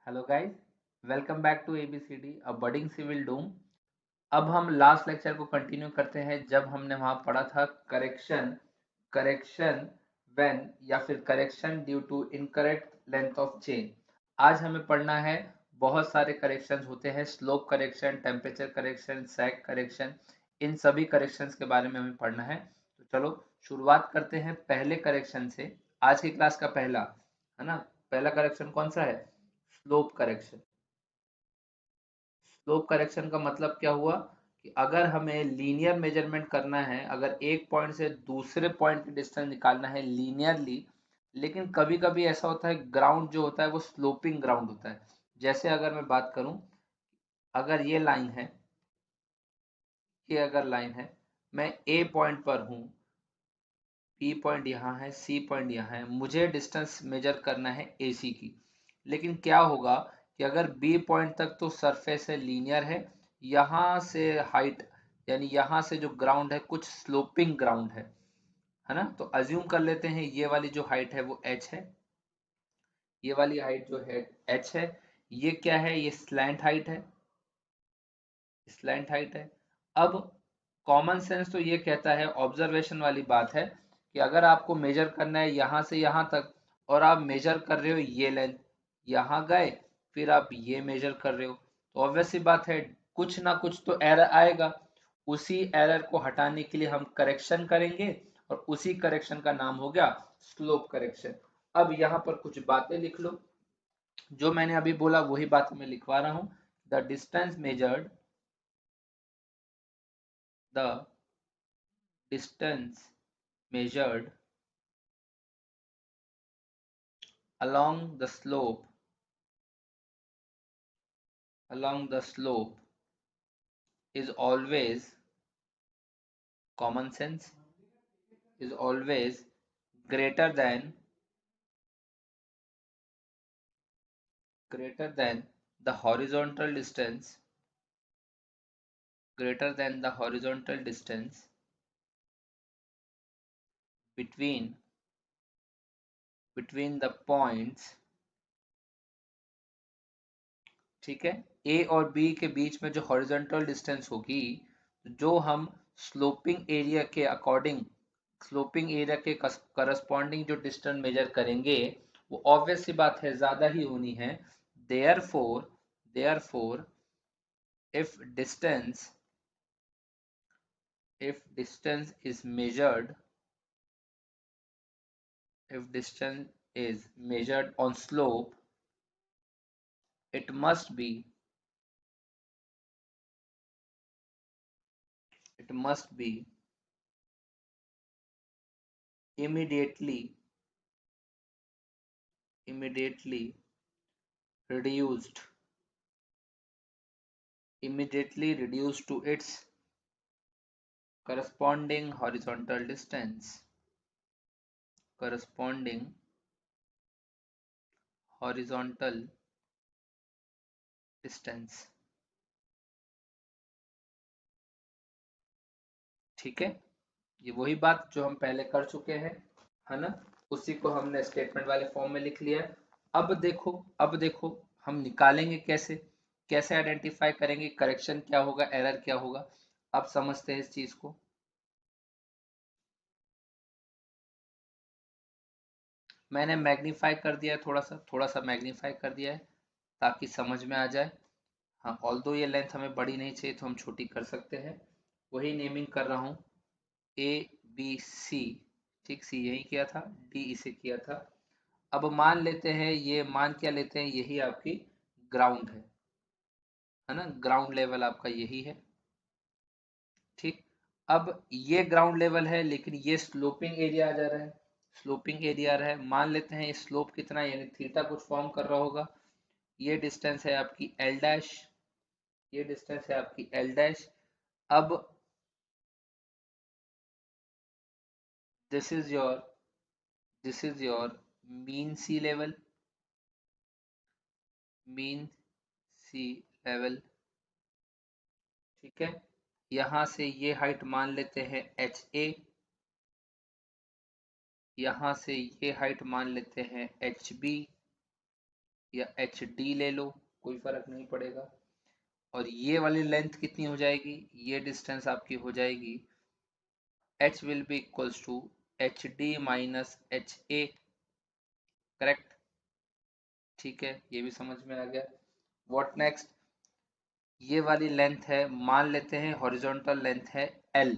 Hello guys, welcome back to ABCD a budding civil doom. अब हम last lecture को continue करते हैं जब हमने वहां पढ़ा था करेक्शन करेक्शन व्हेन या फिर correction due to incorrect length of chain. आज हमें पढ़ना है, बहुत सारे करेक्शंस होते हैं, slope correction, temperature correction, sag correction. इन सभी करेक्शंस के बारे में हमें पढ़ना है। तो चलो शुरुआत करते हैं पहले करेक्शन से। आज की क्लास का पहला है ना, पहला करेक्शन कौन सा है? Slope correction. स्लोप करेक्शन का मतलब क्या हुआ कि अगर हमें लीनियर मेजरमेंट करना है, अगर एक पॉइंट से दूसरे पॉइंट की डिस्टेंस निकालना है लीनियरली, लेकिन कभी कभी ऐसा होता है ग्राउंड जो होता है वो स्लोपिंग ग्राउंड होता है। जैसे अगर मैं बात करूं, अगर ये लाइन है, ये अगर लाइन है, मैं ए पॉइंट पर हूं, बी पॉइंट यहाँ है, सी पॉइंट यहाँ है, मुझे डिस्टेंस मेजर करना है AC की। लेकिन क्या होगा कि अगर बी पॉइंट तक तो सरफेस है, लीनियर है, यहाँ से हाइट यानी यहाँ से जो ग्राउंड है कुछ स्लोपिंग ग्राउंड है ना। तो अज्यूम कर लेते हैं ये वाली जो हाइट है वो h है, ये वाली हाइट जो है h है। ये क्या है? ये स्लैंट हाइट है, स्लैंट हाइट है। अब कॉमन सेंस तो ये कहता है, ऑब्जर्वेशन वाली बात है, कि अगर आपको मेजर करना है यहाँ से यहाँ तक और आप मेजर कर रहे हो ये लेंथ, यहाँ गए फिर आप ये मेजर कर रहे हो, तो ऑब्वियस सी बात है कुछ ना कुछ तो एरर आएगा। उसी एरर को हटाने के लिए हम करेक्शन करेंगे और उसी करेक्शन का नाम हो गया स्लोप करेक्शन। अब यहाँ पर कुछ बातें लिख लो, जो मैंने अभी बोला वही बात मैं लिखवा रहा हूँ। The distance measured, the distance measured along the slope is always, common sense, is always greater than the horizontal distance, greater than the horizontal distance between the points। ठीक है, ए और बी के बीच में जो हॉरिजॉन्टल डिस्टेंस होगी, जो हम sloping area के अकॉर्डिंग, स्लोपिंग एरिया के करस्पॉन्डिंग जो डिस्टेंस मेजर करेंगे, वो ऑब्वियस सी बात है ज्यादा ही होनी है। Therefore therefore if distance if distance is measured if distance is measured on slope, it must be it must be immediately immediately reduced to its corresponding horizontal distance, corresponding horizontal distance। ठीक है, ये वही बात जो हम पहले कर चुके हैं, है ना। उसी को हमने स्टेटमेंट वाले फॉर्म में लिख लिया है। अब देखो हम निकालेंगे कैसे, कैसे आइडेंटिफाई करेंगे करेक्शन क्या होगा, एरर क्या होगा। अब समझते हैं इस चीज को। मैंने मैग्नीफाई कर दिया है, थोड़ा सा मैग्नीफाई कर दिया है ताकि समझ में आ जाए। हाँ, ऑल्दो ये लेंथ हमें बड़ी नहीं चाहिए तो हम छोटी कर सकते हैं। वही नेमिंग कर रहा हूँ, ABC। ठीक, सी यही किया था, D इसे किया था। अब मान लेते हैं, ये मान क्या लेते हैं, यही आपकी ग्राउंड है ना, ग्राउंड लेवल आपका यही है। ठीक, अब ये ग्राउंड लेवल है लेकिन ये स्लोपिंग एरिया आ जा रहा है, स्लोपिंग एरिया आ रहा है। मान लेते हैं ये स्लोप कितना है, यानी थीटा कुछ फॉर्म कर रहा होगा। ये डिस्टेंस है आपकी L डैश, ये डिस्टेंस है आपकी L डैश। अब this is your this is your mean sea level, mean sea level. ठीक है, यहां से ये हाइट मान लेते हैं HA, यहां से ये हाइट मान लेते हैं HB, या एच डी ले लो, कोई फर्क नहीं पड़ेगा। और ये वाली लेंथ कितनी हो जाएगी, ये डिस्टेंस आपकी हो जाएगी h will be equals to hd minus ha, correct. ठीक है, ये भी समझ में आ गया। व्हाट नेक्स्ट, ये वाली लेंथ है, मान लेते हैं हॉरिजॉन्टल लेंथ है l,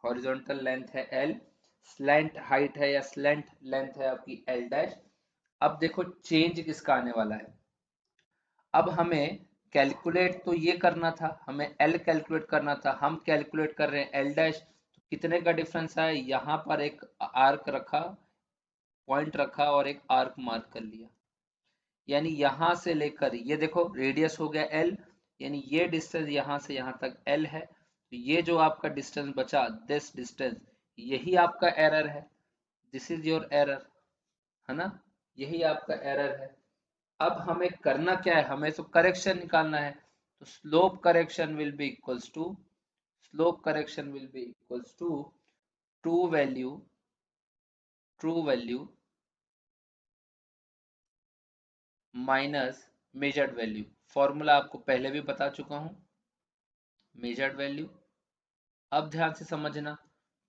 हॉरिजॉन्टल लेंथ है l, स्लैंट हाइट है या स्लैंट लेंथ है आपकी l डैश। अब देखो चेंज किसका आने वाला है, अब हमें कैलकुलेट तो ये करना था, हमें l कैलकुलेट करना था, हम कैलकुलेट कर रहे हैं l डैश। तो कितने का डिफरेंस है, यहाँ पर एक आर्क रखा, पॉइंट रखा और एक आर्क मार्क कर लिया, यानी यहां से लेकर ये देखो रेडियस हो गया l, यानी ये डिस्टेंस यहां से यहां तक l है। तो ये जो आपका डिस्टेंस बचा, दिस डिस्टेंस, यही आपका एरर है, दिस इज योर एरर, है ना, यही आपका एरर है। अब हमें करना क्या है, हमें तो करेक्शन निकालना है। तो slope correction will be equals to, slope correction will be equals to true value, true value minus measured value. Formula आपको पहले भी बता चुका हूं, मेजर्ड वैल्यू। अब ध्यान से समझना,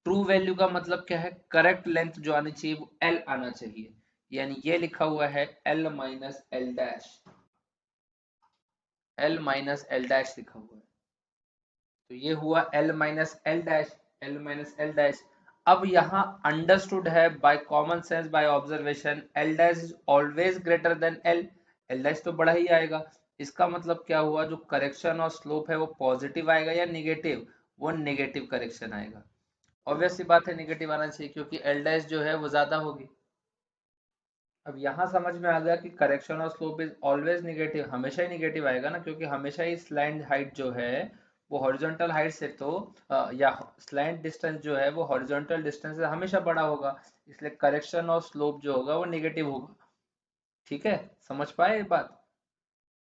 ट्रू वैल्यू का मतलब क्या है, करेक्ट लेंथ जो आनी चाहिए वो l आना चाहिए, यानी ये लिखा हुआ है l minus L dash, l minus L dash लिखा हुआ है। तो ये हुआ l minus L dash, l minus L dash. अब यहाँ अंडरस्टूड है by common sense, by observation, l dash is always greater than l, l dash तो बड़ा ही आएगा। इसका मतलब क्या हुआ, जो करेक्शन और स्लोप है वो पॉजिटिव आएगा या निगेटिव, वो निगेटिव करेक्शन आएगा। ऑब्वियस सी बात है निगेटिव आना चाहिए, क्योंकि एल डैश जो है वो ज्यादा होगी। अब यहाँ समझ में आ गया कि करेक्शन और स्लोप इज ऑलवेज निगेटिव, हमेशा ही निगेटिव आएगा ना, क्योंकि हमेशा ही स्लैंट हाइट जो है वो हॉरिजॉन्टल हाइट से तो या स्लैंट डिस्टेंस जो है वो हॉरिजॉन्टल डिस्टेंस से हमेशा बड़ा होगा, इसलिए करेक्शन और स्लोप जो होगा वो निगेटिव होगा। ठीक है, समझ पाए ये बात।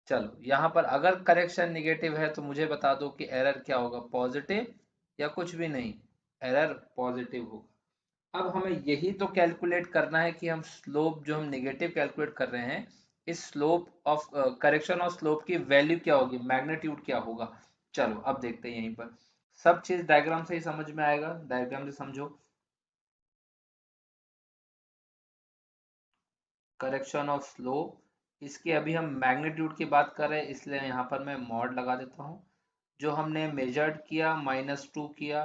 चलो यहाँ पर अगर करेक्शन निगेटिव है तो मुझे बता दो कि एरर क्या होगा, पॉजिटिव या कुछ भी नहीं, एरर पॉजिटिव होगा। अब हमें यही तो कैलकुलेट करना है कि हम स्लोप जो हम नेगेटिव कैलकुलेट कर रहे हैं, इस स्लोप ऑफ करेक्शन और स्लोप की वैल्यू क्या होगी, मैग्नीट्यूड क्या होगा। चलो अब देखते हैं, यहीं पर सब चीज डायग्राम से ही समझ में आएगा, डायग्राम से समझो। करेक्शन ऑफ स्लोप, इसकी अभी हम मैग्नीट्यूड की बात कर रहे हैं, इसलिए यहाँ पर मैं मॉड लगा देता हूँ। जो हमने मेजर्ड किया -2 किया,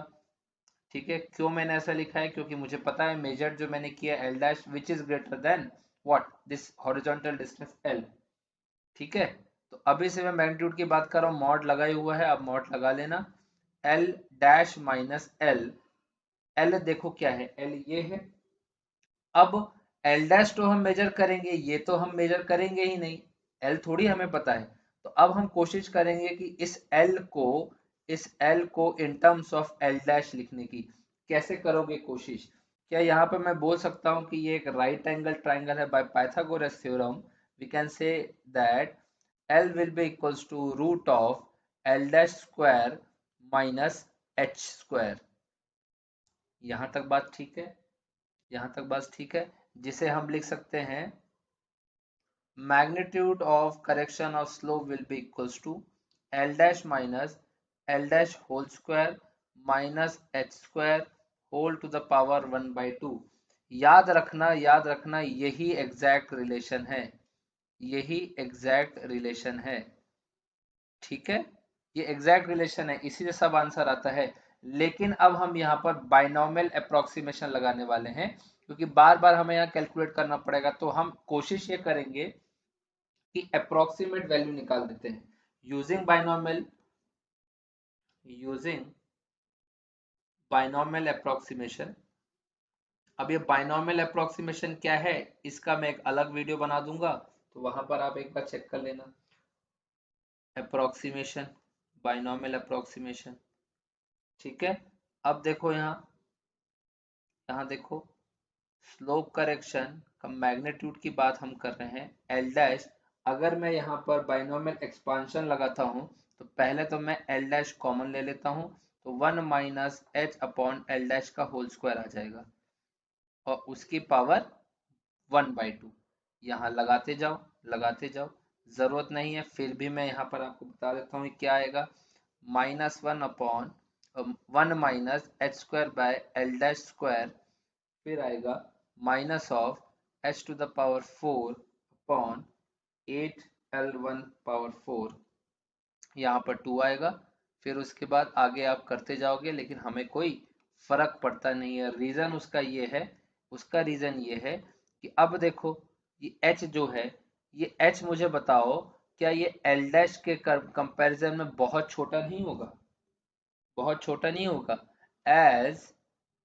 ठीक है। क्यों मैंने ऐसा लिखा है, क्योंकि मुझे पता है मेजर जो मैंने किया L dash which is greater than what, this horizontal distance L. ठीक है, तो अभी से मैं मैग्नीट्यूड की बात कर रहा हूँ, मॉड लगा ही हुआ है, अब मॉड लगा लेना। L dash minus L, L देखो क्या है, एल ये है। अब एल डैश तो हम मेजर करेंगे, ये तो हम मेजर करेंगे ही नहीं, एल थोड़ी हमें पता है। तो अब हम कोशिश करेंगे कि इस एल को in terms of L dash लिखने की। कैसे करोगे कोशिश, क्या यहाँ पे मैं बोल सकता हूँ कि ये एक राइट एंगल ट्राइंगल है, by Pythagoras theorem we can say that L will be equals to root of L dash square minus H square. यहाँ तक बात ठीक है, यहाँ तक बात ठीक है, जिसे हम लिख सकते हैं magnitude of correction of slope will be equals to L dash minus L dash whole square minus h square whole to the power 1/2। याद रखना यही एग्जैक्ट रिलेशन है, यही एग्जैक्ट रिलेशन है। ठीक है, ये एग्जैक्ट रिलेशन है, इसी से सब आंसर आता है। लेकिन अब हम यहाँ पर बाइनोमियल अप्रोक्सीमेशन लगाने वाले हैं, क्योंकि बार बार हमें यहाँ कैलकुलेट करना पड़ेगा, तो हम कोशिश ये करेंगे कि अप्रोक्सीमेट वैल्यू निकाल देते हैं using binomial, using binomial approximation. अब ये बाइनोमियल अप्रोक्सीमेशन क्या है, इसका मैं एक अलग वीडियो बना दूंगा, तो वहां पर आप एक बार चेक कर लेना। अप्रोक्सीमेशन, बाइनोमियल अप्रोक्सीमेशन, ठीक है। अब देखो यहाँ, यहाँ देखो स्लोप करेक्शन का मैग्नीट्यूड की बात हम कर रहे हैं, एल डैश। अगर मैं यहाँ पर बाइनोमियल एक्सपांशन लगाता हूँ, तो पहले तो मैं एल डैश कॉमन ले लेता हूँ, तो 1 minus H upon L dash का होल स्क्वायर आ जाएगा, और उसकी पावर 1/2। यहाँ लगाते जाओ, लगाते जाओ, जरूरत नहीं है, फिर भी मैं यहाँ पर आपको बता देता हूँ क्या आएगा। -1/(1 - h²/L' फिर आएगा -(h⁴)(8L1/4) यहाँ पर 2 आएगा। फिर उसके बाद आगे आप करते जाओगे, लेकिन हमें कोई फर्क पड़ता नहीं है। रीजन उसका ये है, उसका रीजन ये है कि अब देखो ये h जो है, ये h मुझे बताओ, क्या ये L डैश के कंपैरिजन में बहुत छोटा नहीं होगा? बहुत छोटा नहीं होगा। As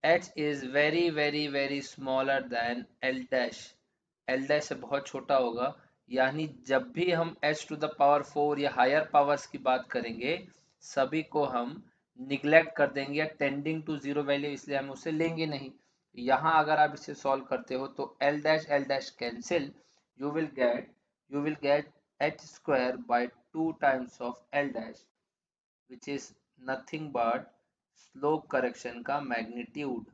h is very very very smaller than L dash, L dash से बहुत छोटा होगा। यानी जब भी हम h⁴ या हायर पावर्स की बात करेंगे, सभी को हम निग्लेक्ट कर देंगे या टेंडिंग टू जीरो वैल्यू, इसलिए हम उसे लेंगे नहीं। यहाँ अगर आप इसे सॉल्व करते हो तो L dash cancel, you will get h² by 2 times of L dash, which is nothing but slope correction का मैग्नीट्यूड।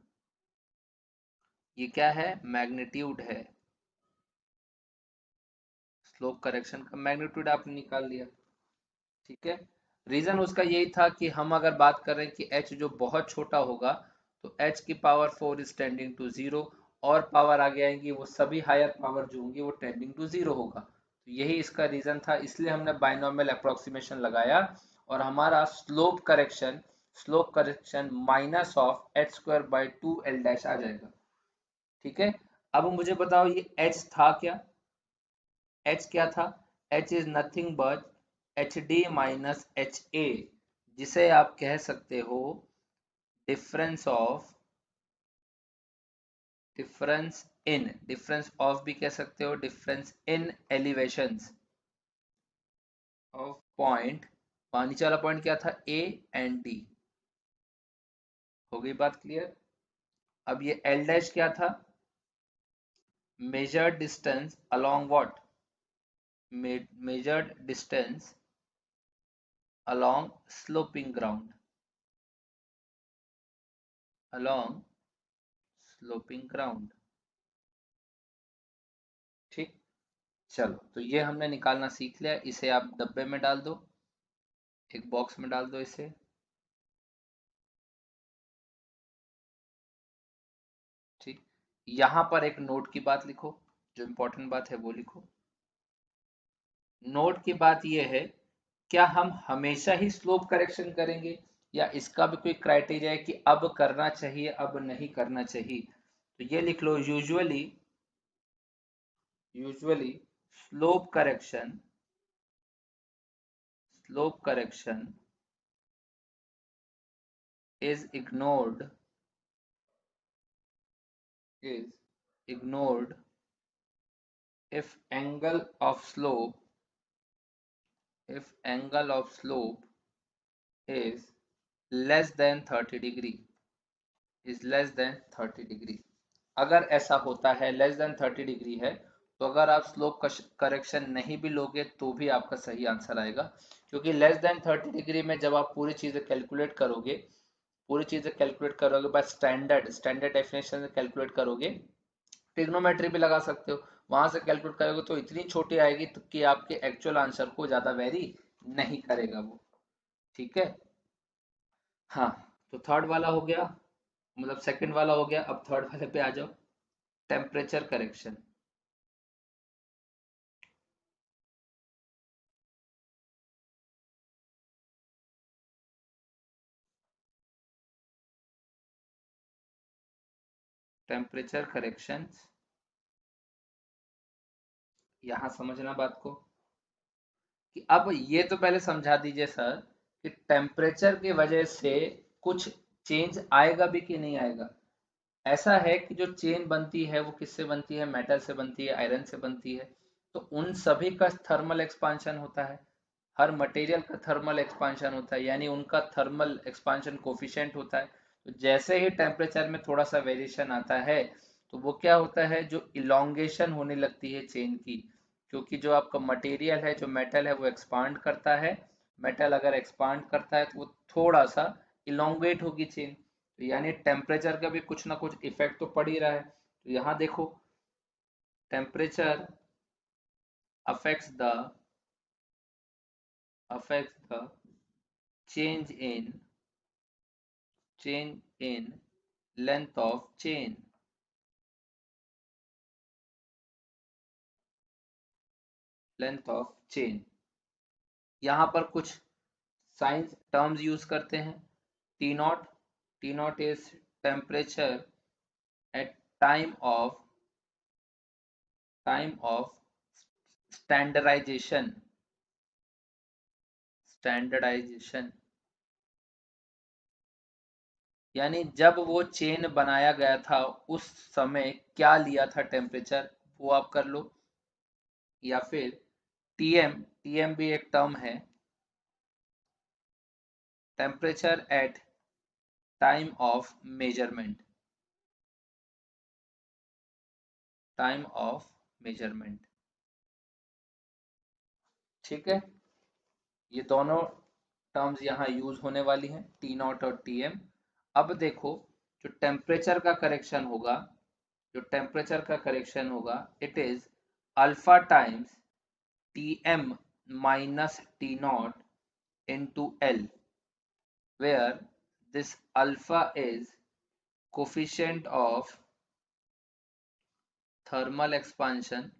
ये क्या है? मैग्नीट्यूड है। स्लोप करेक्शन का मैग्नीट्यूड आपने निकाल लिया, ठीक है। रीजन उसका यही था कि हम अगर बात कर रहे हैं कि h जो बहुत छोटा होगा, तो h⁴ is tending to zero, और पावर आगे आएंगी वो सभी हायर पावर जो होंगी वो टेंडिंग टू जीरो होगा। तो यही इसका रीजन था, इसलिए हमने बाइनॉमियल अप्रोक्सीमेशन लगाया, और हमारा स्लोप करेक्शन -(h²/2L' आ जाएगा, ठीक है। अब मुझे बताओ ये h था क्या? h क्या था? h is nothing but hd minus ha, जिसे आप कह सकते हो डिफरेंस ऑफ भी कह सकते हो, difference in elevations of point. नीचे वाला पॉइंट क्या था? a and d। हो गई बात क्लियर? अब ये L डैश क्या था? Measured distance along what? measured distance along sloping ground, along sloping ground, ठीक। चलो, तो ये हमने निकालना सीख लिया। इसे आप डब्बे में डाल दो, एक बॉक्स में डाल दो इसे। ठीक, यहां पर एक नोट की बात लिखो, जो इंपॉर्टेंट बात है वो लिखो। नोट की बात ये है, क्या हम हमेशा ही स्लोप करेक्शन करेंगे, या इसका भी कोई क्राइटेरिया है कि अब करना चाहिए अब नहीं करना चाहिए? तो ये लिख लो, usually slope correction is ignored if angle of slope is less than 30 degree, अगर ऐसा होता है लेस देन 30 डिग्री है, तो अगर आप स्लोप करेक्शन नहीं भी लोगे तो भी आपका सही आंसर आएगा। क्योंकि लेस देन 30 डिग्री में जब आप पूरी चीजें कैलकुलेट करोगे, बस स्टैंडर्ड डेफिनेशन से कैलकुलेट करोगे, ट्रिग्नोमेट्री भी लगा सकते हो, वहां से कैलकुलेट करोगे तो इतनी छोटी आएगी तो कि आपके एक्चुअल आंसर को ज्यादा वेरी नहीं करेगा वो, ठीक है। हाँ, तो थर्ड वाला हो गया, मतलब सेकंड वाला हो गया। अब थर्ड वाले पे आ जाओ, टेम्परेचर करेक्शन। टेम्परेचर करेक्शन, यहां समझना बात को, कि अब ये तो पहले समझा दीजिए सर कि टेम्परेचर की वजह से कुछ चेंज आएगा भी कि नहीं आएगा। ऐसा है कि जो चेन बनती है वो किससे बनती है? मेटल से बनती है, आयरन से बनती है। तो उन सभी का थर्मल एक्सपांशन होता है, हर मटेरियल का थर्मल एक्सपांशन होता है, यानी उनका थर्मल एक्सपांशन कोफिशिएंट होता है। तो जैसे ही टेम्परेचर में थोड़ा सा वेरिएशन आता है, तो वो क्या होता है, जो इलोंगेशन होने लगती है चेन की। क्योंकि जो आपका मटेरियल है, जो मेटल है, वो एक्सपांड करता है। मेटल अगर एक्सपांड करता है तो वो थोड़ा सा इलोंगेट होगी चेन, तो यानी टेम्परेचर का भी कुछ ना कुछ इफेक्ट तो पड़ ही रहा है। तो यहाँ देखो, temperature affects the change in length of chain. यहाँ पर कुछ साइंस टर्म्स यूज करते हैं. T0 is temperature at time of standardization. यानी जब वो चेन बनाया गया था उस समय क्या लिया था टेम्परेचर, वो आप कर लो. या फिर टीएम भी एक टर्म है, temperature at time of measurement. ठीक है, ये दोनों टर्म्स यहाँ यूज होने वाली हैं, T0 और TM. अब देखो जो टेम्परेचर का करेक्शन होगा it is alpha times Tm minus T0 into L, where this alpha is coefficient of thermal expansion.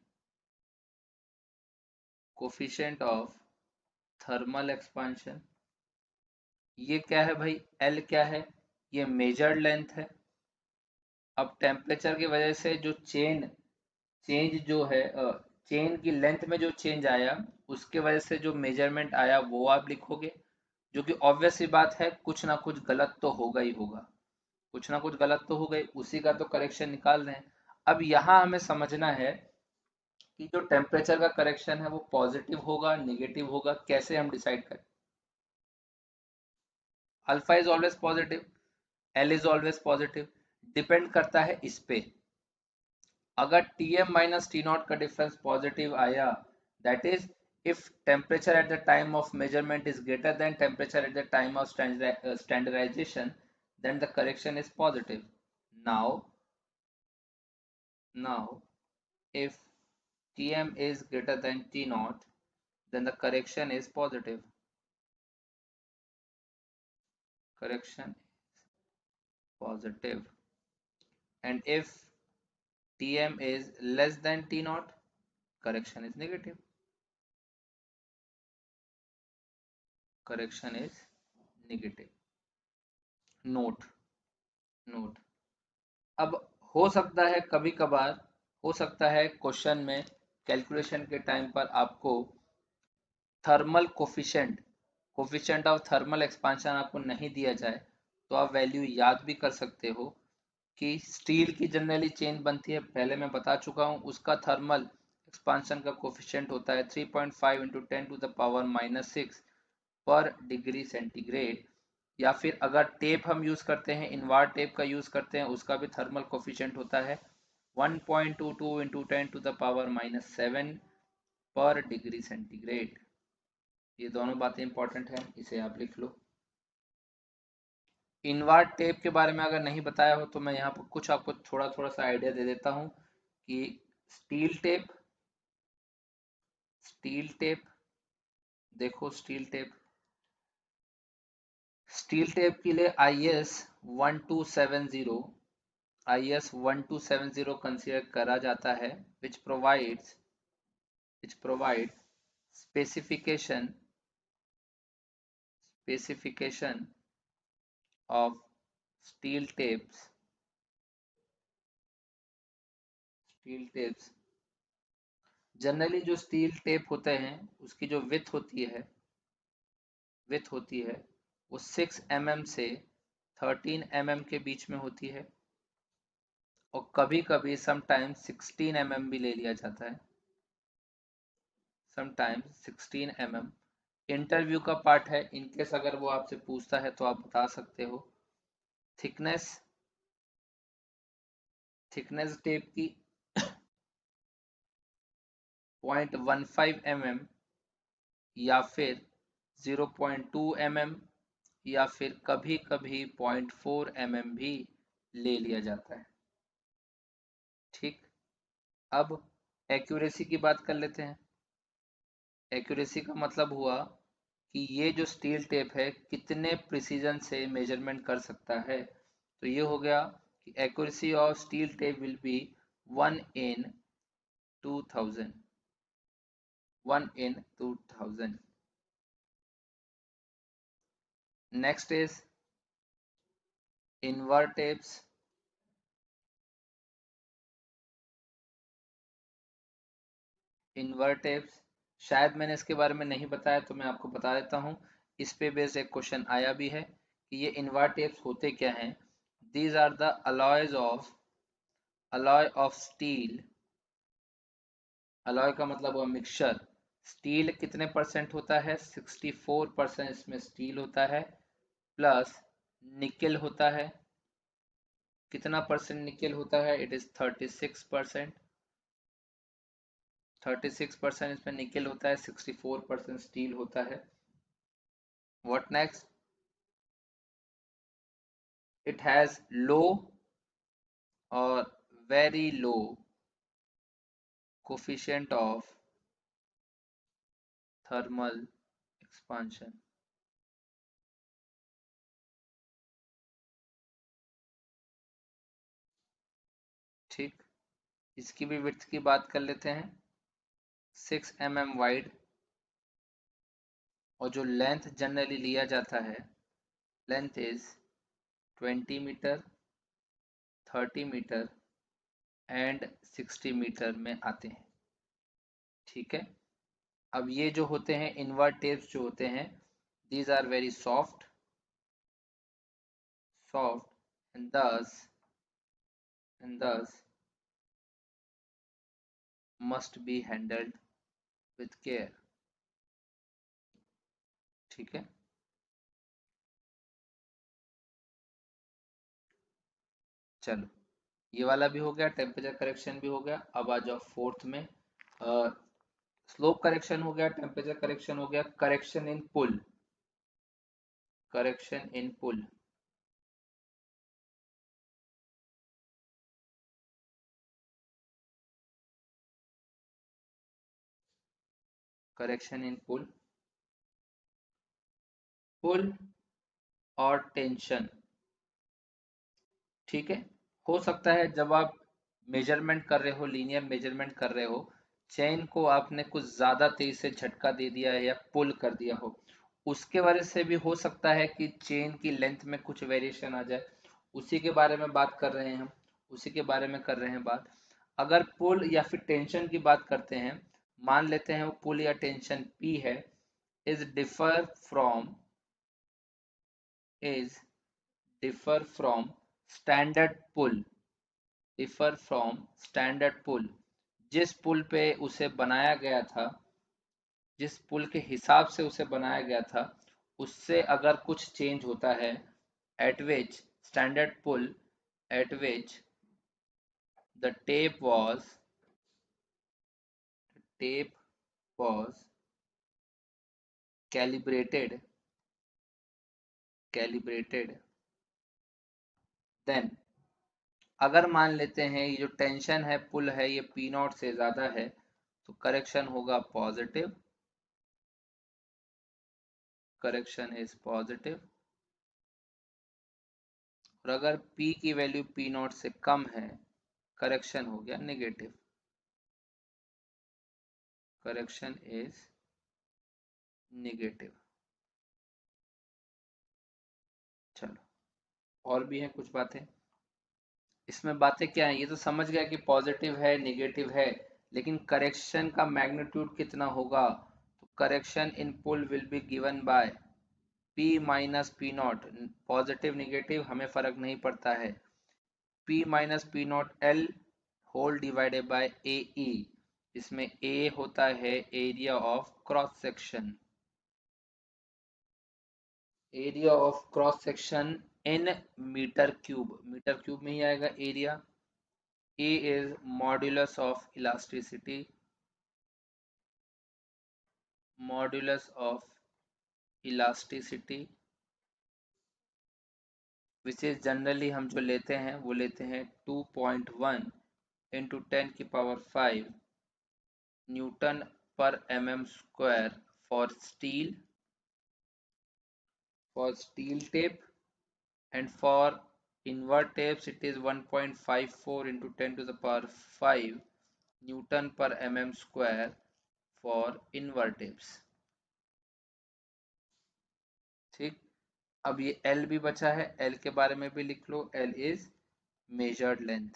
ये क्या है भाई, L क्या है, ये मेजर्ड लेंथ है. अब टेम्परेचर की वजह से जो चेंज जो है, चेन की लेंथ में जो चेंज आया उसके वजह से जो मेजरमेंट आया वो आप लिखोगे, जो कि ऑब्वियस सी बात है, कुछ ना कुछ गलत तो होगा ही होगा. उसी का तो करेक्शन निकाल रहे हैं. अब यहाँ हमें समझना है कि जो टेम्परेचर का करेक्शन है वो पॉजिटिव होगा नेगेटिव होगा, कैसे हम डिसाइड करें. Alpha is always positive, L is always positive. Depend करता है इस पे. अगर Tm माइनस T0 का डिफरेंस पॉजिटिव आया, that is if temperature at the time of measurement is greater than temperature at the time of standardization, then the correction is positive. Now if Tm is greater than T0, then the correction is positive. And if Tm is less than T0, correction is negative. Note. अब हो सकता है कभी कभार, question में calculation के time पर आपको thermal coefficient of thermal expansion आपको नहीं दिया जाए, तो आप वैल्यू याद भी कर सकते हो कि स्टील की जनरली चेन बनती है, पहले मैं बता चुका हूँ, उसका थर्मल एक्सपांशन का कोफिशिएंट होता है 3.5 इंटू 10⁻⁻6 पर डिग्री सेंटीग्रेड. या फिर अगर टेप हम यूज करते हैं, इनवार टेप का यूज करते हैं, उसका भी थर्मल कोफिशिएंट होता है 1.22 इंटू 10⁻⁻7 पर डिग्री सेंटीग्रेड. ये दोनों बातें इंपॉर्टेंट हैं, इसे आप लिख लो. इनवार टेप के बारे में अगर नहीं बताया हो तो मैं यहाँ पर कुछ आपको थोड़ा सा आइडिया दे देता हूँ कि स्टील टेप देखो, स्टील टेप के लिए IS 1270 कंसीडर करा जाता है, which provides specification of steel tapes generally जो स्टील टेप होते हैं उसकी जो विड्थ होती है वो 6 mm से 13 mm के बीच में होती है, और कभी कभी समटाइम्स 16 mm भी ले लिया जाता है. समटाइम्स 16 mm इंटरव्यू का पार्ट है, इनकेस अगर वो आपसे पूछता है तो आप बता सकते हो. थिकनेस टेप की 0.15 mm या फिर 0.2 mm या फिर कभी कभी 0.4 mm भी ले लिया जाता है. ठीक, अब एक्यूरेसी की बात कर लेते हैं. एक्यूरेसी का मतलब हुआ कि ये जो स्टील टेप है कितने प्रिसीजन से मेजरमेंट कर सकता है। तो ये हो गया कि accuracy of steel tape will be 1 in 2000, 1 in 2000. Next is invertapes. इन्वर्टेप्स शायद मैंने इसके बारे में नहीं बताया, तो मैं आपको बता देता हूँ। इस पे बेस्ड एक क्वेश्चन आया भी है कि ये इन्वर्टेप्स होते क्या हैं। These are the alloy of steel. Alloy का मतलब हुआ मिक्सचर। स्टील कितने परसेंट होता है? 64% इसमें स्टील होता है, प्लस निकेल होता है। कितना परसेंट निकेल होता है? It is 36%। 36% इसमें निकेल होता है, 64% स्टील होता है। What next? It has low or very low coefficient of thermal expansion. ठीक, इसकी भी विड्थ की बात कर लेते हैं। 6 mm वाइड, और जो लेंथ जनरली लिया जाता है, length is 20 metre, 30 metre and 60 metre में आते हैं। ठीक है, अब ये जो होते हैं इन्वर्ट टेप्स जो होते हैं, these are very soft and thus must be handled with care। ठीक है, चलो ये वाला भी हो गया, टेम्परेचर करेक्शन भी हो गया। अब आ जाओ फोर्थ में। स्लोप करेक्शन हो गया, टेम्परेचर करेक्शन हो गया, correction in pull. Correction in pull, correction in pull, pull और टेंशन। ठीक है, हो सकता है जब आप मेजरमेंट कर रहे हो, लीनियर मेजरमेंट कर रहे हो, चेन को आपने कुछ ज्यादा तेज से झटका दे दिया है या पुल कर दिया हो, उसके वजह से भी हो सकता है कि चेन की लेंथ में कुछ वेरिएशन आ जाए। उसी के बारे में बात कर रहे हैं हम, उसी के बारे में कर रहे हैं बात। अगर पुल या फिर टेंशन की बात करते हैं, मान लेते हैं वो पुल या टेंशन P है, is differ from is differ from standard pull, differ from standard pull. जिस पुल पे उसे बनाया गया था, जिस पुल के हिसाब से उसे बनाया गया था, उससे अगर कुछ चेंज होता है, at which standard pull at which the tape was calibrated, then अगर मान लेते हैं ये जो टेंशन है, पुल है, ये पी नॉट से ज्यादा है, तो करेक्शन होगा पॉजिटिव। Correction is positive. और अगर P की वैल्यू P नॉट से कम है, करेक्शन हो गया नेगेटिव। Correction is negative. चलो, और भी हैं कुछ बातें। इसमें बातें क्या है, ये तो समझ गया कि पॉजिटिव है नेगेटिव है, लेकिन करेक्शन का मैग्नीट्यूड कितना होगा। तो correction in pull will be given by P minus P naught. Positive negative हमें फर्क नहीं पड़ता है, P minus P naught L whole divided by A E. इसमें A होता है area of cross section, area of cross section in metre cube. Metre cube में ही आएगा area. A is modulus of elasticity, modulus of elasticity, which is generally हम जो लेते हैं वो लेते हैं 2.1 into 10 की power 5 Newton per mm square for steel tape, and for invert tapes it is 1.54 into 10 to the power 5 Newton per mm square for invert tapes। ठीक, अब ये L भी बचा है, L के बारे में भी लिख लो, L इज मेजर्ड लेंथ।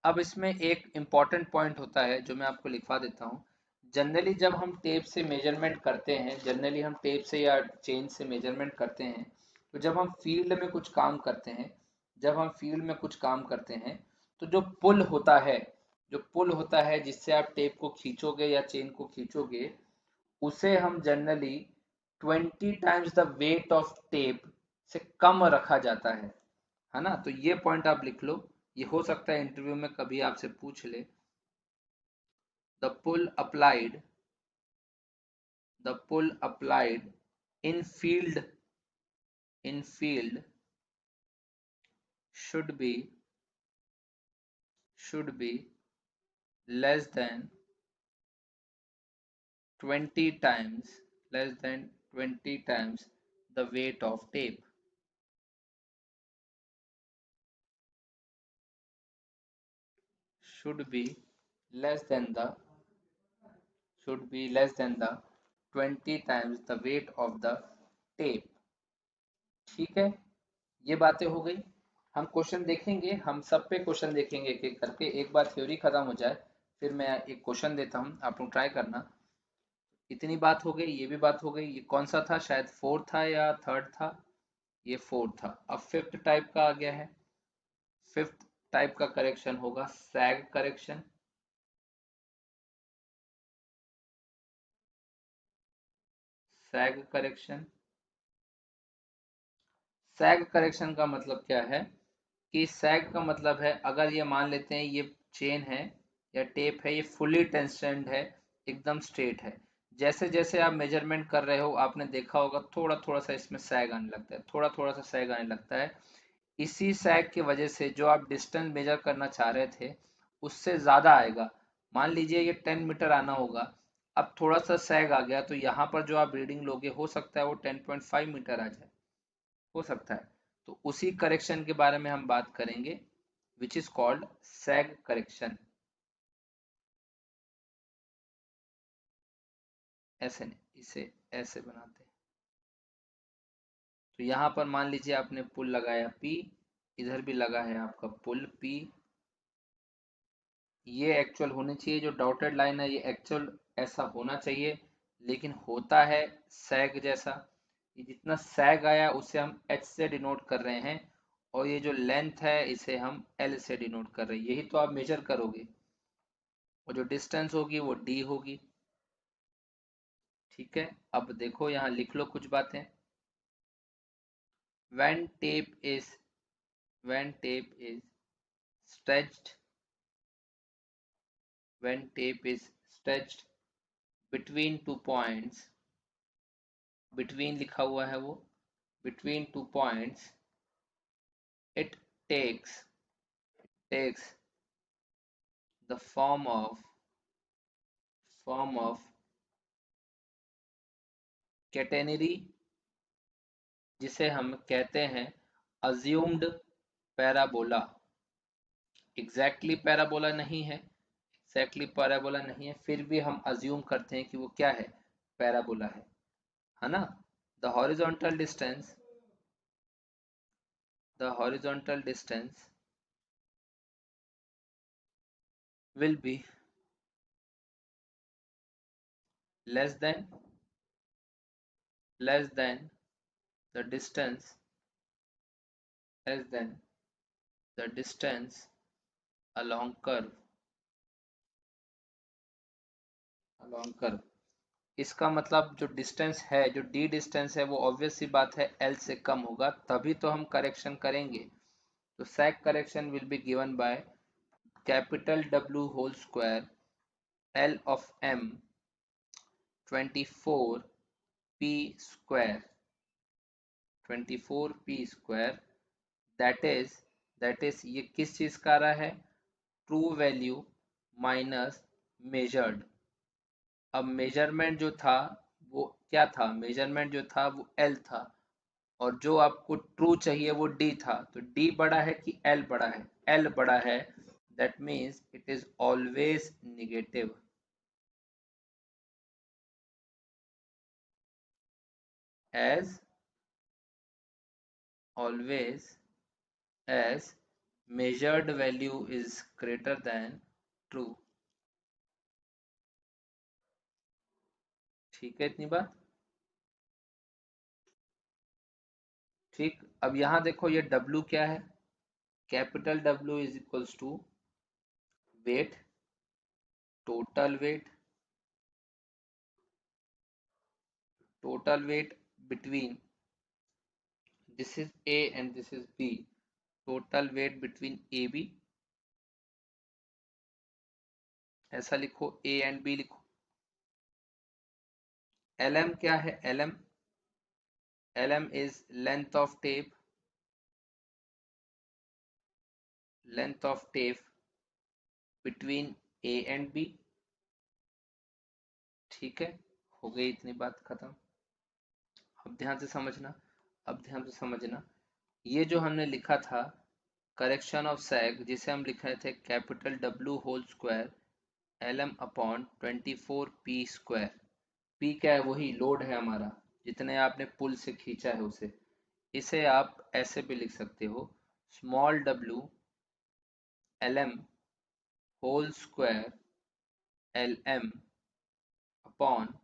अब इसमें एक इम्पॉर्टेंट पॉइंट होता है जो मैं आपको लिखवा देता हूँ। जनरली जब हम टेप से मेजरमेंट करते हैं, जनरली हम टेप से या चेन से मेजरमेंट करते हैं, तो जब हम फील्ड में कुछ काम करते हैं, तो जो पुल होता है, जिससे आप टेप को खींचोगे या चेन को खींचोगे, उसे हम generally 20 times the weight of tape से कम रखा जाता है ना। तो ये पॉइंट आप लिख लो, ये हो सकता है इंटरव्यू में कभी आपसे पूछ ले। The pull applied in field should be less than 20 times the weight of tape। should be less than the 20 times the weight of the tape। ठीक है, ये बातें हो गई। हम क्वेश्चन देखेंगे, हम सब पे क्वेश्चन देखेंगे एक एक करके, एक बार थ्योरी खत्म हो जाए फिर मैं एक क्वेश्चन देता हूँ, आप लोग ट्राई करना। इतनी बात हो गई, ये भी बात हो गई। ये कौन सा था, शायद फोर्थ था या थर्ड था, ये फोर्थ था। अब फिफ्थ टाइप का आ गया है। फिफ्थ टाइप का करेक्शन होगा सैग correction. Sag correction sag correction का मतलब क्या है कि सैग का मतलब है, अगर ये मान लेते हैं ये चेन है या टेप है, ये फुली टेंशन्ड है, एकदम स्ट्रेट है, जैसे जैसे आप मेजरमेंट कर रहे हो आपने देखा होगा थोड़ा थोड़ा सा इसमें सैग आने लगता है, थोड़ा थोड़ा सा सैग आने लगता है। इसी सैग की वजह से जो आप डिस्टेंस मेजर करना चाह रहे थे उससे ज्यादा आएगा। मान लीजिए ये 10 मीटर आना होगा, अब थोड़ा सा सैग आ गया तो यहाँ पर जो आप रीडिंग लोगे हो सकता है वो 10.5 मीटर आ जाए, हो सकता है। तो उसी करेक्शन के बारे में हम बात करेंगे, which is called sag correction. ऐसे नहीं, इसे ऐसे बनाते हैं। तो यहाँ पर मान लीजिए आपने पुल लगाया P, इधर भी लगा है आपका पुल P। ये एक्चुअल होनी चाहिए, जो डॉटेड लाइन है ये एक्चुअल ऐसा होना चाहिए, लेकिन होता है सैग जैसा। ये जितना सैग आया उसे हम H से डिनोट कर रहे हैं, और ये जो लेंथ है इसे हम L से डिनोट कर रहे हैं। यही तो आप मेजर करोगे, और जो डिस्टेंस होगी वो D होगी। ठीक है, अब देखो यहाँ लिख लो कुछ बातें। when tape is when tape is stretched when tape is stretched between 2 points, between लिखा हुआ है वो, between 2 points, it takes the form of catenary, जिसे हम कहते हैं assumed parabola। पैराबोला नहीं है, पैराबोला नहीं है, फिर भी हम अज्यूम करते हैं कि वो क्या है, पैराबोला है ना। The horizontal distance the horizontal distance will be less than less than the distance less than the distance along curve along curve। इसका मतलब जो डिस्टेंस है, जो डी डिस्टेंस है, वो ऑब्वियस सी बात है एल से कम होगा, तभी तो हम करेक्शन करेंगे। तो sag correction will be given by capital W whole square L of M 24 P square. 24p² that is ये किस चीज का आ रहा है, ट्रू वैल्यू माइनस मेजर्ड। अब मेजरमेंट जो था वो क्या था, मेजरमेंट जो था वो एल था, और जो आपको ट्रू चाहिए वो डी था, तो डी बड़ा है कि एल बड़ा है, एल बड़ा है, that means it is always negative. As always as measured value is greater than true। ठीक है इतनी बात। ठीक, अब यहां देखो ये W क्या है, capital W is equals to weight, total weight, total weight between this is A and this is B, total weight between AB, ऐसा लिखो, A एंड B लिखो। LM क्या है, LM is length of tape, length of tape between A and B। ठीक है, हो गई इतनी बात खत्म। अब ध्यान से समझना, अब ध्यान से समझना, ये जो हमने लिखा था करेक्शन ऑफ सैग, जिसे हम लिख रहे थे capital W whole square LM upon 24p²। P क्या है, वही लोड है हमारा, जितने आपने पुल से खींचा है उसे। इसे आप ऐसे भी लिख सकते हो, small w LM whole square LM upon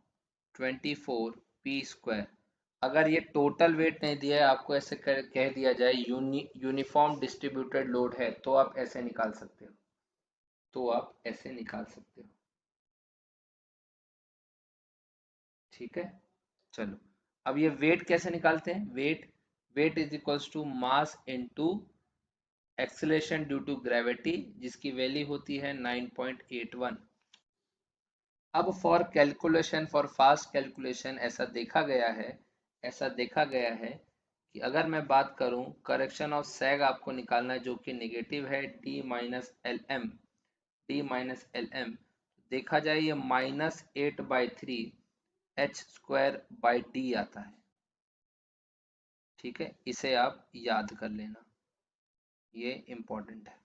24p²। अगर ये टोटल वेट नहीं दिया है, आपको ऐसे कह दिया जाए यूनिफॉर्म डिस्ट्रीब्यूटेड लोड है, तो आप ऐसे निकाल सकते हो, तो आप ऐसे निकाल सकते हो। ठीक है, चलो अब ये वेट कैसे निकालते हैं, weight is equals to mass into acceleration due to gravity, जिसकी वैल्यू होती है 9.81। अब for calculation, for fast calculation ऐसा देखा गया है, ऐसा देखा गया है कि अगर मैं बात करूं करेक्शन ऑफ सैग आपको निकालना है, जो कि नेगेटिव है D-LM, देखा जाए ये -8/3 h² आता है। ठीक है, इसे आप याद कर लेना, ये इंपॉर्टेंट है।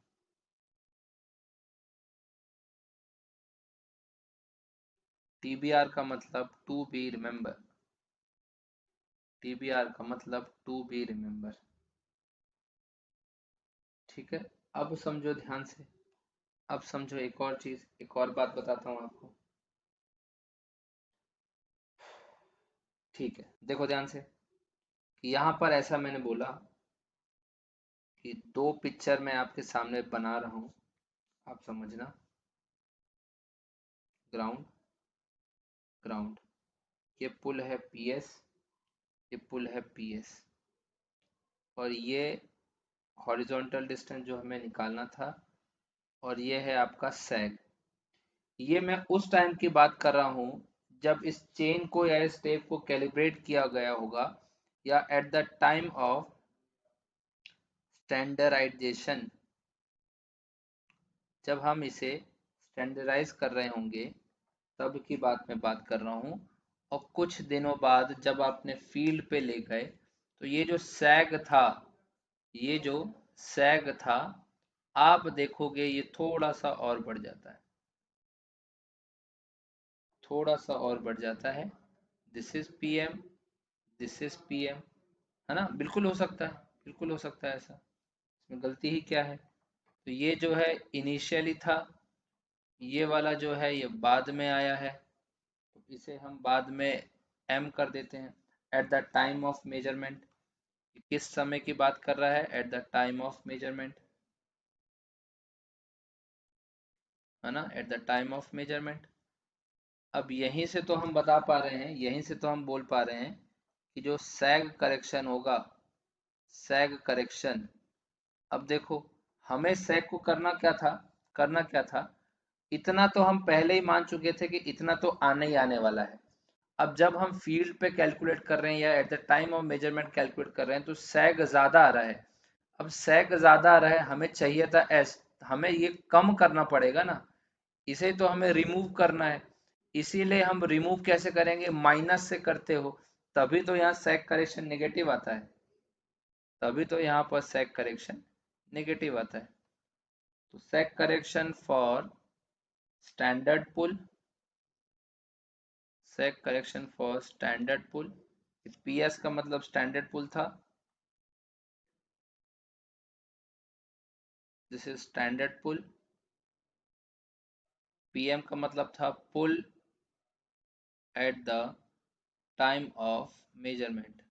TBR का मतलब टू बी रिमेंबर, TBR का मतलब टू बी रिमेंबर। ठीक है, अब समझो ध्यान से, अब समझो एक और चीज, एक और बात बताता हूँ आपको। ठीक है, देखो ध्यान से, यहाँ पर ऐसा मैंने बोला कि दो पिक्चर मैं आपके सामने बना रहा हूँ, आप समझना, ग्राउंड, ग्राउंड, ये पुल है PS, ये पुल है PS, और ये हॉरिजॉन्टल डिस्टेंस जो हमें निकालना था, और ये है आपका सैग। ये मैं उस टाइम की बात कर रहा हूँ जब इस चेन को या इस टेप को कैलिब्रेट किया गया होगा, या at the time of standardisation, जब हम इसे स्टैंडर्डाइज कर रहे होंगे तब की बात मैं बात कर रहा हूँ। और कुछ दिनों बाद जब आपने फील्ड पे ले गए, तो ये जो सैग था, ये जो सैग था, आप देखोगे ये थोड़ा सा और बढ़ जाता है, थोड़ा सा और बढ़ जाता है। This is PM, this is PM, है ना, बिल्कुल हो सकता है, बिल्कुल हो सकता है ऐसा, इसमें गलती ही क्या है। तो ये जो है इनिशियली था, ये वाला जो है ये बाद में आया है, तो इसे हम बाद में M कर देते हैं, eight the time of measurement. किस समय की बात कर रहा है, eight the time of measurement, है ना, eight the time of measurement. अब यहीं से तो हम बता पा रहे हैं, यहीं से तो हम बोल पा रहे हैं कि जो सैग करेक्शन होगा, सैग करेक्शन, अब देखो हमें सैग को करना क्या था, करना क्या था, इतना तो हम पहले ही मान चुके थे कि इतना तो आने ही आने वाला है। अब जब हम फील्ड पे कैलकुलेट कर रहे हैं या at the time of measurement calculate कर रहे हैं तो सैग ज्यादा आ रहा है। अब सैग ज्यादा आ रहा है, हमें चाहिए था एस, हमें ये कम करना पड़ेगा ना, इसे तो हमें रिमूव करना है। इसीलिए हम रिमूव कैसे करेंगे, माइनस से करते हो, तभी तो यहाँ सैग करेक्शन नेगेटिव आता है, तभी तो यहाँ पर सैग करेक्शन नेगेटिव आता है। तो sag correction for standard pull, sag correction for standard pull, PS का मतलब स्टैंडर्ड पुल था, this is standard pull. PM का मतलब था pull at the time of measurement,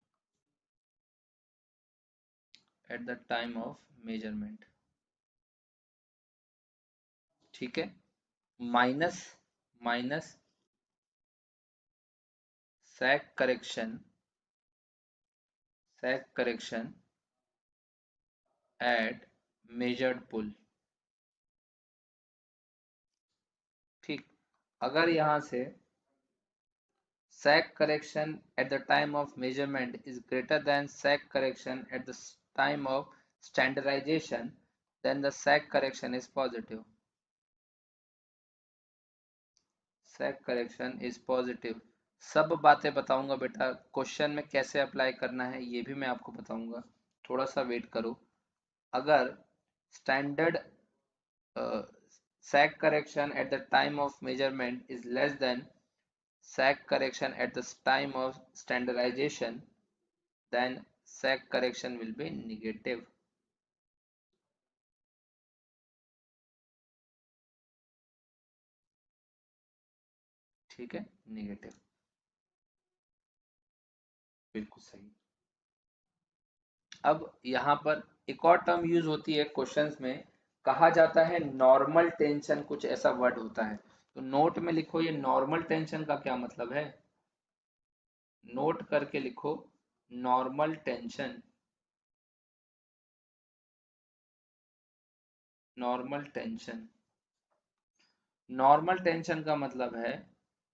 at the time of measurement, ठीक है। Minus, minus sag correction, sag correction at measured pull, ठीक। अगर यहां से sag correction at the time of measurement is greater than sag correction at the time of standardization, then the sag correction is positive. Sag correction is positive. सब बातें बताऊंगा बेटा, question में कैसे अप्लाई करना है ये भी मैं आपको बताऊंगा, थोड़ा सा वेट करो। अगर standard sag correction at the time of measurement is less than sag correction at the time of standardization, then sag correction will be negative. ठीक है, नेगेटिव, बिल्कुल सही। अब यहाँ पर एक और टर्म यूज होती है क्वेश्चंस में, कहा जाता है नॉर्मल टेंशन, कुछ ऐसा वर्ड होता है, तो नोट में लिखो ये नॉर्मल टेंशन का क्या मतलब है, नोट करके लिखो normal tension, normal tension. Normal tension का मतलब है,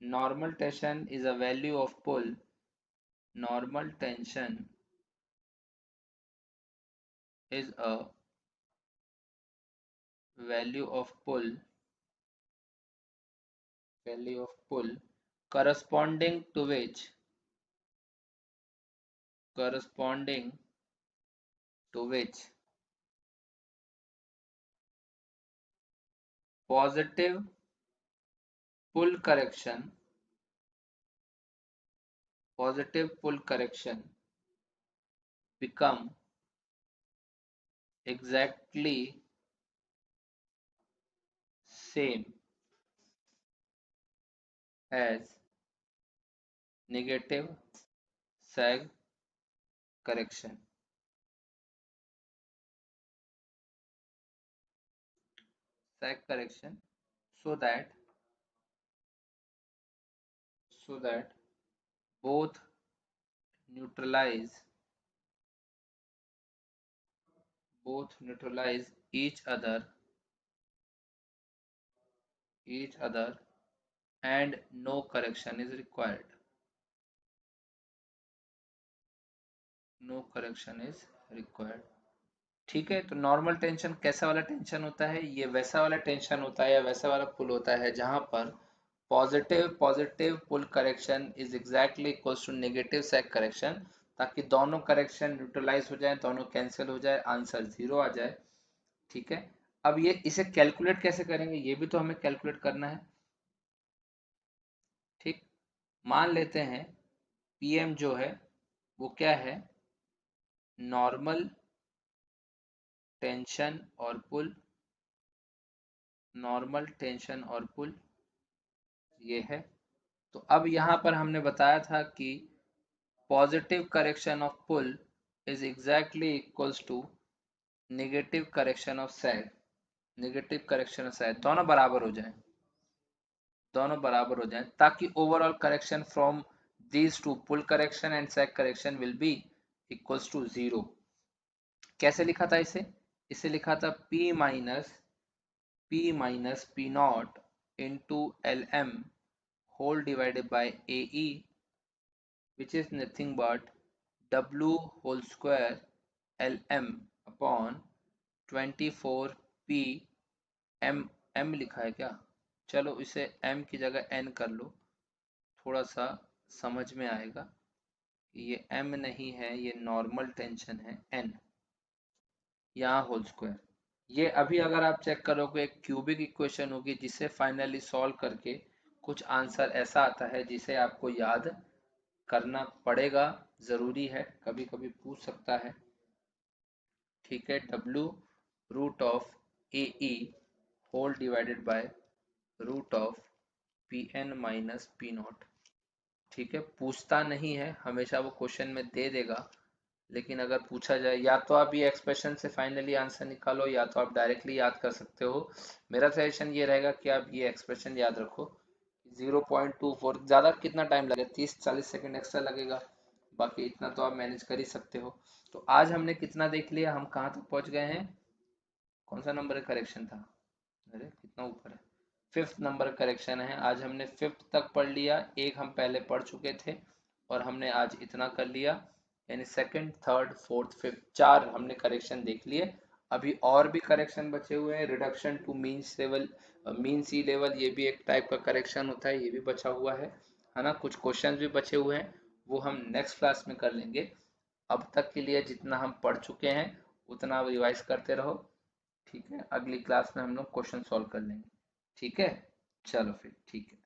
normal tension is a value of pull, normal tension is a value of pull, value of pull corresponding to which, corresponding to which positive pull correction, positive pull correction become exactly same as negative sag correction, sag correction, so that, so that both neutralize, both neutralize each other, each other, and no correction is required, no correction is required, ठीक है। तो normal tension कैसा वाला tension होता है, ये वैसा वाला टेंशन होता है या वैसा वाला पुल होता है जहां पर positive, positive pull correction is exactly equals to negative sag correction, ताकि दोनों करेक्शन न्यूट्रलाइज हो जाए, दोनों कैंसिल हो जाए, आंसर 0 आ जाए, ठीक है। अब ये इसे कैलकुलेट कैसे करेंगे, ये भी तो हमें कैलकुलेट करना है, ठीक। मान लेते हैं पीएम जो है वो क्या है, नॉर्मल टेंशन और पुल, नॉर्मल टेंशन और पुल ये है। तो अब यहाँ पर हमने बताया था कि positive correction of pull is exactly equals to negative correction of sag, negative correction of sag दोनों बराबर हो जाएं, दोनों बराबर हो जाएं, ताकि overall correction from these two pull correction and sag correction will be equals to 0। कैसे लिखा था इसे, इसे लिखा था P minus P naught into LM whole divided by AE which is nothing but w whole square lm upon 24p m लिखा है क्या, चलो इसे m की जगह n कर लो, थोड़ा सा समझ में आएगा। ये m नहीं है, ये नॉर्मल टेंशन है n, यहाँ होल स्क्वायर। ये अभी अगर आप चेक करोगे एक क्यूबिक इक्वेशन होगी जिसे फाइनली सॉल्व करके कुछ आंसर ऐसा आता है जिसे आपको याद करना पड़ेगा, जरूरी है, कभी कभी पूछ सकता है। ठीक है, w root of A E whole divided by root of P N minus P nought. ठीक है, पूछता नहीं है, हमेशा वो क्वेश्चन में दे देगा, लेकिन अगर पूछा जाए या तो आप ये एक्सप्रेशन से फाइनली आंसर निकालो या तो आप डायरेक्टली याद कर सकते हो। मेरा सजेशन ये रहेगा कि आप ये एक्सप्रेशन याद रखो। 0.24 ज़्यादा कितना टाइम लगेगा, 30-40 सेकंड एक्स्ट्रा लगेगा, बाकी इतना तो आप मैनेज कर ही सकते हो। तो आज हमने कितना देख लिया, हम कहाँ तक पहुँच गए हैं, कौन सा नंबर करेक्शन था, अरे कितना ऊपर है, 5th नंबर करेक्शन है। आज हमने 5th तक पढ़ लिया, एक हम पहले पढ़ चुके थे और हमने आज इतना कर लिया, यानी 2nd, 3rd, 4th, 5th 4 हमने करेक्शन देख लिए। अभी और भी करेक्शन बचे हुए हैं, reduction to means level, mean sea level, ये भी एक टाइप का करेक्शन होता है, ये भी बचा हुआ है ना, कुछ क्वेश्चन भी बचे हुए हैं, वो हम नेक्स्ट क्लास में कर लेंगे। अब तक के लिए जितना हम पढ़ चुके हैं उतना रिवाइज करते रहो। ठीक है, अगली क्लास में हम लोग क्वेश्चन सॉल्व कर लेंगे। ठीक है, चलो फिर ठीक है।